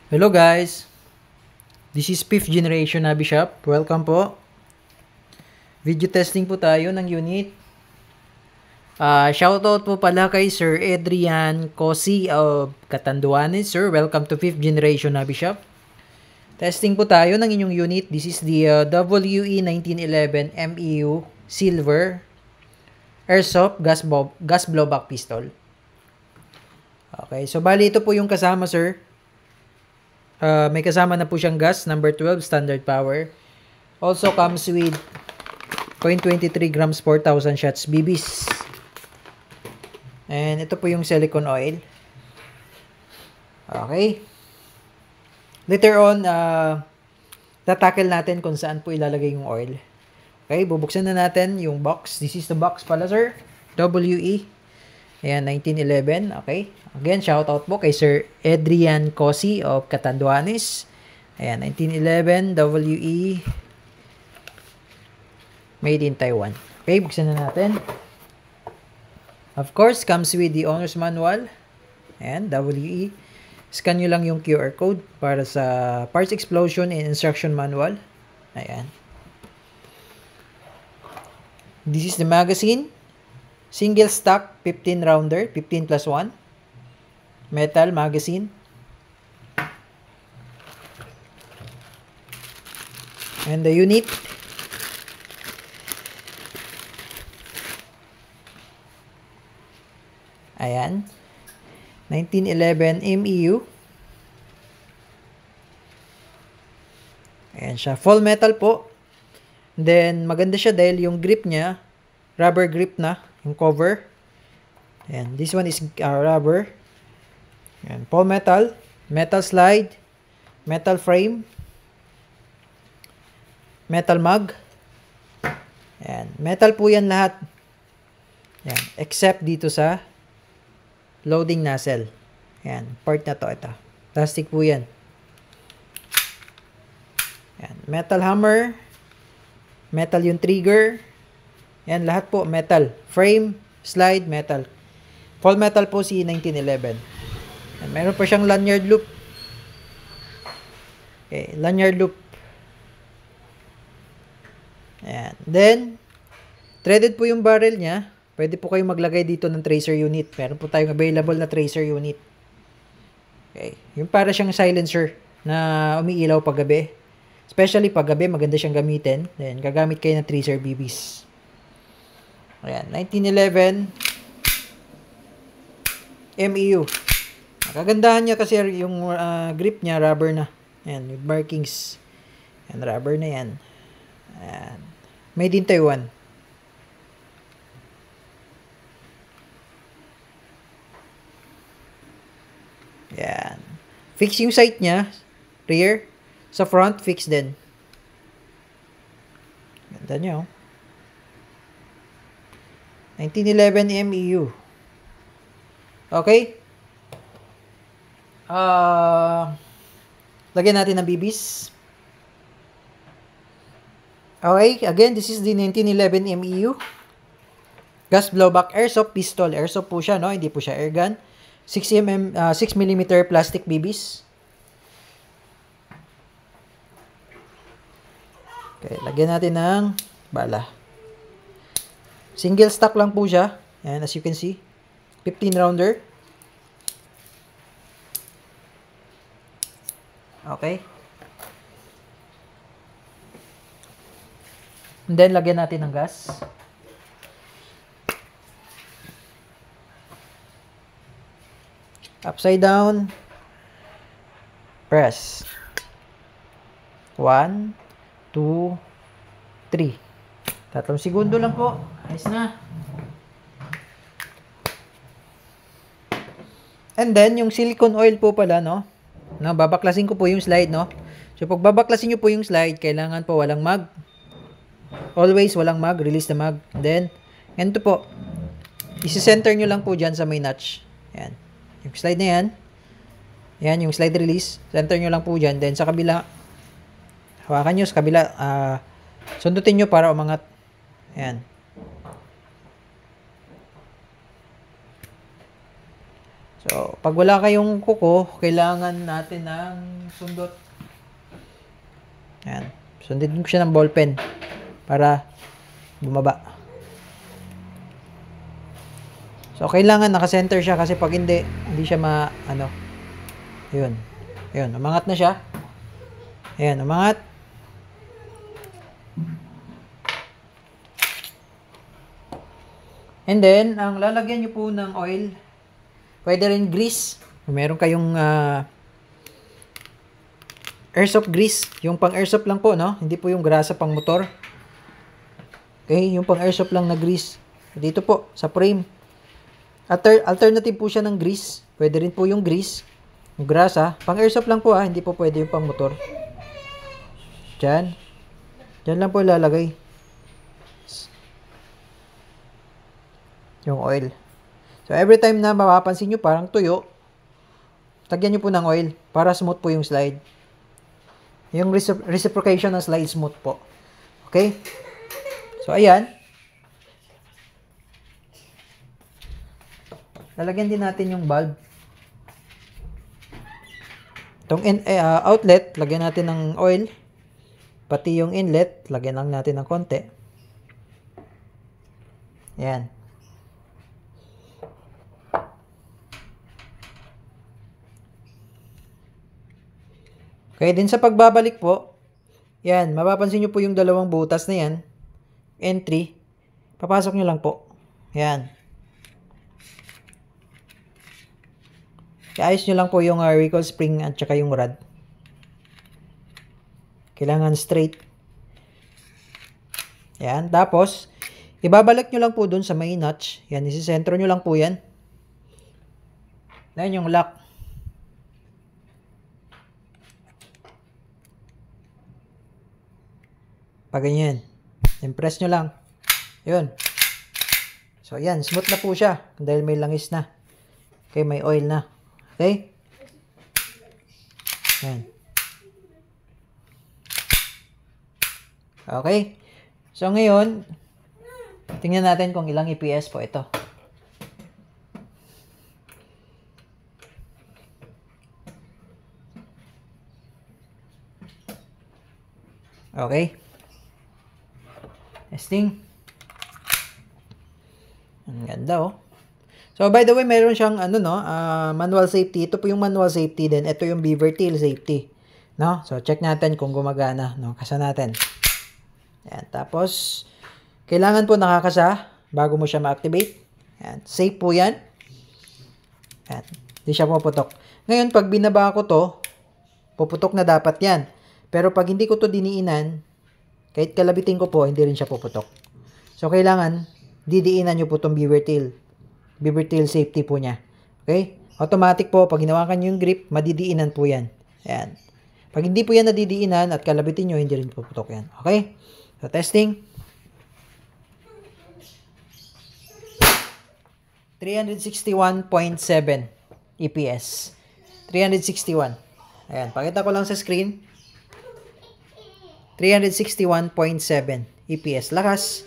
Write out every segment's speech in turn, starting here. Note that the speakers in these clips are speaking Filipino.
Hello guys, this is 5th generation Nabi Shop. Welcome po. Video testing po tayo ng unit. Shoutout po pala kay Sir Adrian Cosi of Catanduanes. Sir, welcome to 5th generation Nabi Shop. Testing po tayo ng inyong unit. This is the WE 1911 MEU Silver Airsoft Gas Blowback Pistol. Okay, so bali ito po yung kasama, sir. May kasama na po siyang gas, number 12, standard power. Also comes with 0.23 grams 4,000 shots BBs. And ito po yung silicone oil. Okay. Later on, tatackle natin kung saan po ilalagay yung oil. Okay, bubuksan na natin yung box. This is the box pala, sir. WE. Ayan, 1911. Okay. Again, shoutout po kay Sir Adrian Cosi of Catanduanes. Ayan, 1911 WE. Made in Taiwan. Okay, buksan na natin. Of course, comes with the owner's manual. Ayan, WE. Scan nyo lang yung QR code para sa parts explosion and instruction manual. Ayan. This is the magazine. Single stock 15 rounder, 15 plus 1. Metal magazine. And the unit. Ayan. 1911 MEU. Ayan siya. Full metal po. Then, maganda siya dahil yung grip niya, rubber grip na, yung cover. Ayan. This one is rubber. Ayan. Full metal. Metal slide. Metal frame. Metal mug. Ayan. Metal po yan lahat. Ayan. Except dito sa loading nozzle. Ayan. Part na to. Ito. Plastic po yan. Ayan. Metal hammer. Metal yung trigger. Ayan. Lahat po metal. Frame. Slide. Metal. Full metal po si 1911. Ayan. Meron pa siyang lanyard loop. Okay. Lanyard loop. Ayan. Then, threaded po yung barrel niya. Pwede po kayong maglagay dito ng tracer unit. Meron po tayong available na tracer unit. Okay. Yung para siyang silencer na umiilaw pag gabi. Especially pag gabi, maganda siyang gamitin. Then, gagamit kayo ng tracer BBs. Ayan. 1911 MEU. Kagandahan niya kasi yung grip niya, rubber na. Ayan. With markings. Ayan, rubber na yan. Ayan. Made in Taiwan. Yan. Fix yung sight niya. Rear. Sa front, fix din. Ganda niya, oh. 1911 MEU. Okay. Lagyan natin ng BBs. Okay. Again, this is the 1911 MEU. Gas blowback airsoft pistol. Airsoft po siya, no? Hindi po siya airgun. 6mm plastic BBs. Okay, lagyan natin ng bala. Single stock lang po siya. And as you can see, 15 rounder. Okay. And then lagyan natin ng gas. Upside down. Press. 1, 2, 3. 3 segundo lang po. Ayos na. And then, yung silicone oil po pala, no? Babaklasin ko po yung slide, no? So, pag babaklasin nyo po yung slide, kailangan po walang mag. Always walang mag. Release the mag. And then, ganito po. Isi-center nyo lang po dyan sa may notch. Ayan. Yung slide na yan. Yan, yung slide release. Center nyo lang po dyan. Then, sa kabila, hawakan nyo sa kabila. Sundutin nyo para umangat. Ayan. So, So, pag wala kayong kuko, kailangan natin ng sundot. Yan. Sundin ko siya ng ballpen para bumaba. So, kailangan naka-center siya kasi pag hindi siya Ayun. Ayun, umangat na siya. Ayan, umangat. And then, ang lalagyan nyo po ng oil, pwede rin grease. Kung meron kayong airsoft grease. Yung pang airsoft lang po, no? Hindi po yung grasa pang motor. Okay, yung pang airsoft lang na grease. Dito po, sa frame. Alternative po siya ng grease. Pwede rin po yung grease. Yung grasa. Pang airsoft lang po hindi po pwede yung pang motor. Diyan. Diyan lang po ilalagay. Yung oil. So, every time na mapapansin nyo parang tuyo, tagyan nyo po ng oil para smooth po yung slide. Yung reciprocation ng slide smooth po. Okay? So, ayan. Lalagyan din natin yung bulb. Itong outlet, lagyan natin ng oil. Pati yung inlet, lagyan lang natin ng konti. Ayan. Okay, din sa pagbabalik po, yan, mapapansin nyo po yung dalawang butas na yan, entry, papasok nyo lang po. Yan. Iayos nyo lang po yung recoil spring at saka yung rod. Kailangan straight. Yan, tapos, ibabalik nyo lang po dun sa may notch. Yan, isisentro nyo lang po yan. Yan yung lock. Pag ganyan. Impress nyo lang. Yun. So, yan. Smooth na po siya. Dahil may langis na. Okay, may oil na. Okay? Yan. Okay. So, ngayon, tingnan natin kung ilang EPS po ito. Okay. Testing. Ang ganda So, by the way, meron siyang manual safety. Ito po yung manual safety din. Ito yung beaver tail safety. No? So, check natin kung gumagana. No? Kasa natin. Ayan. Tapos, kailangan po nakakasa bago mo siya ma-activate. Ayan. Safe po yan. Ayan. Hindi siya puputok. Ngayon, pag binaba ko to, puputok na dapat yan. Pero pag hindi ko to diniinan, kahit kalabitin ko po, hindi rin siya puputok. So, kailangan, didiinan nyo po itong beaver tail. Beaver tail safety po niya. Okay? Automatic po, pag hinawakan nyo yung grip, madidiinan po yan. Ayan. Pag hindi po yan nadidiinan at kalabitin nyo, hindi rin puputok yan. Okay? So, testing. 361.7 EPS. 361. Ayan. Pakita ko lang sa screen. 361.7 EPS. Lakas.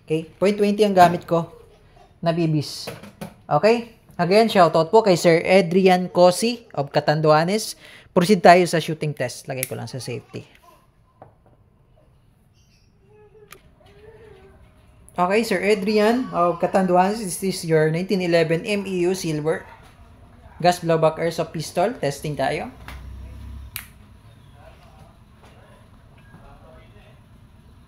Okay? 0.20 ang gamit ko na bibis. Okay? Again, shoutout po kay Sir Adrian Cosi of Catanduanes. Proceed tayo sa shooting test. Lagay ko lang sa safety. Okay, Sir Adrian of Catanduanes. This is your 1911 MEU Silver gas blowback airsoft pistol. Testing tayo.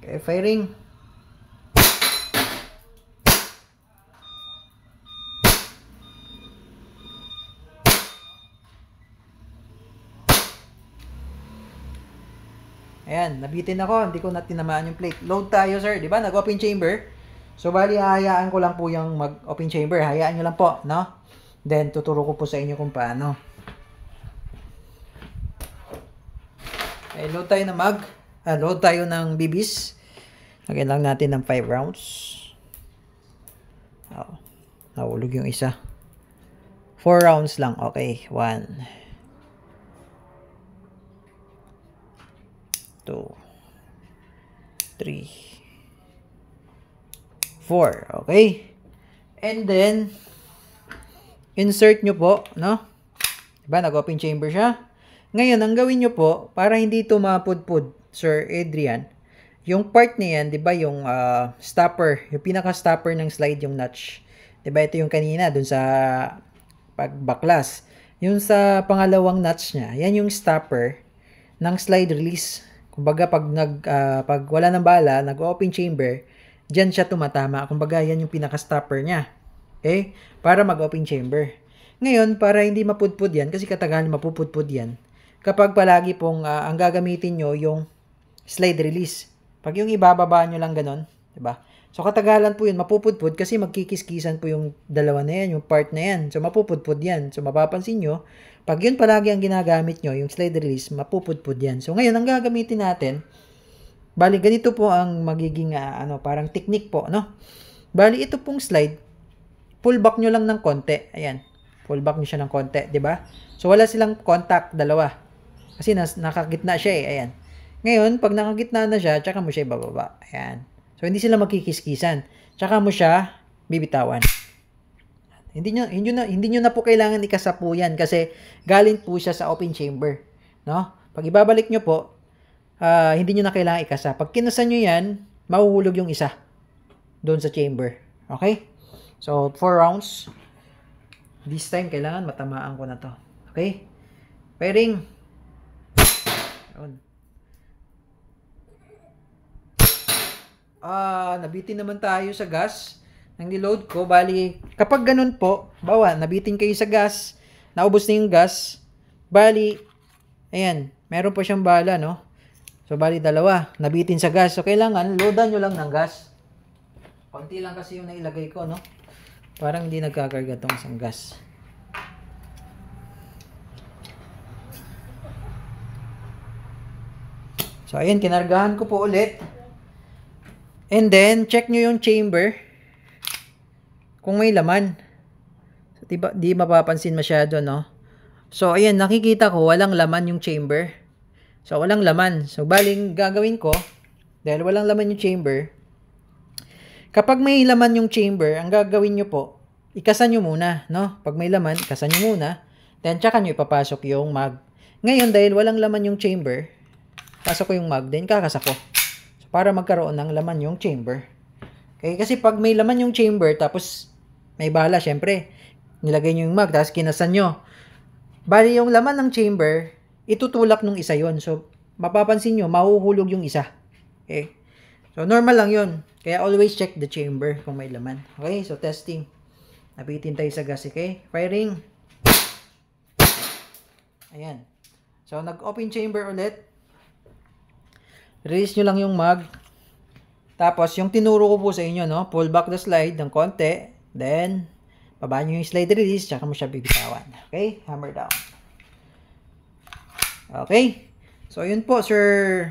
Okay, firing. Ayan, nabitin ako. Hindi ko na tinamaan yung plate. Load tayo, sir. Di ba? Nag-open chamber. So, bali, hahayaan ko lang po yung mag-open chamber. Hayaan nyo lang po, no? Then, tuturo ko po sa inyo kung paano. Okay, load tayo ng load tayo ng bibis. Lagyan lang natin ng 5 rounds. Oh, nahulog yung isa. 4 rounds lang. Okay, 1, 2, 3, 4. Okay. And then, insert nyo po, no? Diba, nag-open chamber siya. Ngayon, ang gawin nyo po, para hindi ito mapudpud, Sir Adrian, yung part na yan, diba, yung stopper, yung pinaka-stopper ng slide, yung notch. Diba, ito yung kanina, dun sa pagbaklas. Yung sa pangalawang notch niya, yan yung stopper ng slide release. Kumbaga, pag wala ng bala, nag-open chamber, dyan siya tumatama. Kumbaga, yan yung pinaka-stopper niya. Okay? Para mag-open chamber. Ngayon, para hindi mapudpud yan, kasi katagal mapupudpud yan, kapag palagi pong ang gagamitin nyo yung slide release. Pag yung ibababa nyo lang ganon, diba? So, katagalan po yun, mapupudpud kasi magkikiskisan po yung dalawa na yan, yung part na yan. So, mapupudpud yan. So, mapapansin nyo, pag yun palagi ang ginagamit nyo, yung slide release, mapupudpud yan. So, ngayon, ang gagamitin natin, bali, ganito po ang magiging, parang technique po, no? Bali, ito pong slide, pull back nyo lang ng konti. Ayan. Pull back nyo siya ng konti, di ba? So, wala silang contact, dalawa. Kasi nakagitna siya eh. Ayan. Ngayon, pag nakagitna na siya, tsaka mo siya ibababa. Ayan. So, hindi sila magkikiskisan. Tsaka mo siya bibitawan. Hindi nyo na po kailangan ikasapo yan kasi galing po siya sa open chamber. No? Pag ibabalik nyo po, hindi nyo na kailangan ikasa. Pag kinasan nyo yan, mahuhulog yung isa doon sa chamber. Okay? So, 4 rounds. This time, kailangan matamaan ko na to. Okay? Pairing. Yun. Nabitin naman tayo sa gas ng niload ko. Bali, kapag ganun po, nabitin kayo sa gas, naubos na yung gas, bali, ayan, meron pa siyang bala, no? So, bali, dalawa, nabitin sa gas. So, kailangan, loadan nyo lang ng gas. Konti lang kasi yung nailagay ko, no? Parang hindi nagkakarga tong isang gas. So, ayan, kinargahan ko po ulit. And then, check nyo yung chamber. Kung may laman. So, di mapapansin masyado, no? So, ayan, nakikita ko, walang laman yung chamber. So, walang laman. So, baling gagawin ko, dahil walang laman yung chamber, kapag may laman yung chamber, ang gagawin nyo po, ikasan nyo muna, no? Pag may laman, ikasan nyo muna. Then, tsaka nyo ipapasok yung mag. Ngayon, dahil walang laman yung chamber, pasok ko yung mag, then kakasa ko. So, para magkaroon ng laman yung chamber. Okay? Kasi pag may laman yung chamber, tapos may bala, syempre, nilagay nyo yung mag, tapos kinasan nyo. Bali, yung laman ng chamber, itutulak nung isa yon. So, mapapansin nyo, mahuhulog yung isa. Okay? So, normal lang yon. Kaya always check the chamber kung may laman. Okay? So, testing. Nabitin tayo sa gas, okay? Firing. Ayan. So, nag-open chamber ulit. Release nyo lang yung mag. Tapos, yung tinuro ko po sa inyo, no? Pull back the slide ng konti. Then, baba nyo yung slide release, tsaka mo siya bibitawan. Okay? Hammer down. Okay? So, yun po, Sir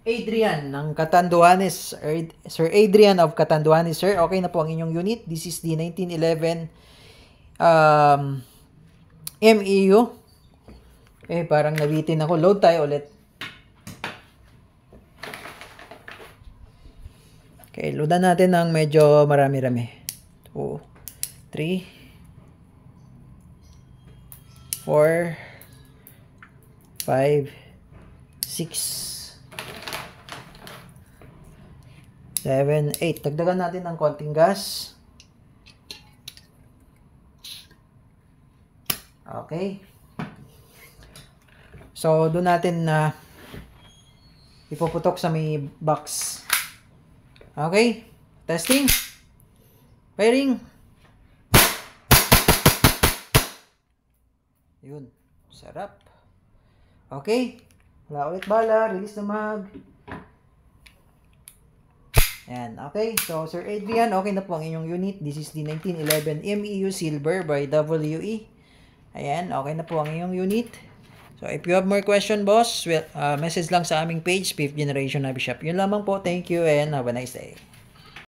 Adrian ng Catanduanes. Sir Adrian of Catanduanes, sir. Okay na po ang inyong unit. This is the 1911 MEU. Okay, parang nabitin ako. Load tayo ulit. Okay, loadan natin ng medyo marami-rami. 2, 3, 4, 5, 6, 7, 8. Dagdagan natin ng konting gas. Okay. So, doon natin na ipuputok sa may box. Okay. Testing. Firing. Yun. Sarap. Okay. Wala ulit bala. Release na mag. Ayan. Okay. So, Sir Adrian, okay na po ang inyong unit. This is the 1911 MEU Silver by WE. Ayan. Okay na po ang inyong unit. So, if you have more question, boss, message lang sa aming page, 5th Generation Navy Shop. Yun lamang po. Thank you and have a nice day.